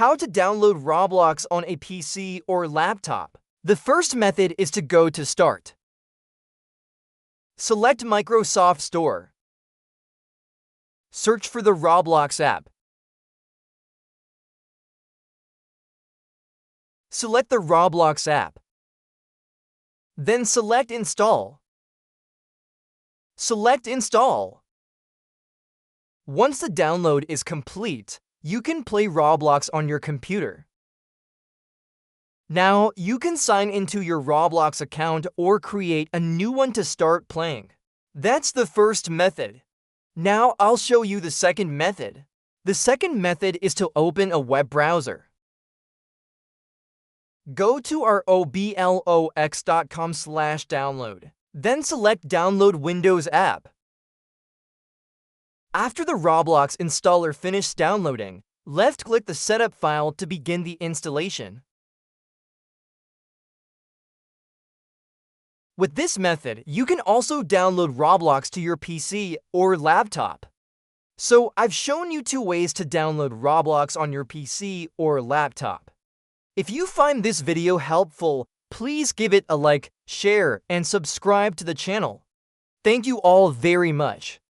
How to download Roblox on a PC or laptop. The first method is to go to Start. Select Microsoft Store. Search for the Roblox app. Select the Roblox app. Then select Install. Select Install. Once the download is complete, you can play Roblox on your computer. Now, you can sign into your Roblox account or create a new one to start playing. That's the first method. Now, I'll show you the second method. The second method is to open a web browser. Go to our roblox.com/download. Then select Download Windows app. After the Roblox installer finishes downloading, left-click the setup file to begin the installation. With this method, you can also download Roblox to your PC or laptop. So, I've shown you 2 ways to download Roblox on your PC or laptop. If you find this video helpful, please give it a like, share, and subscribe to the channel. Thank you all very much.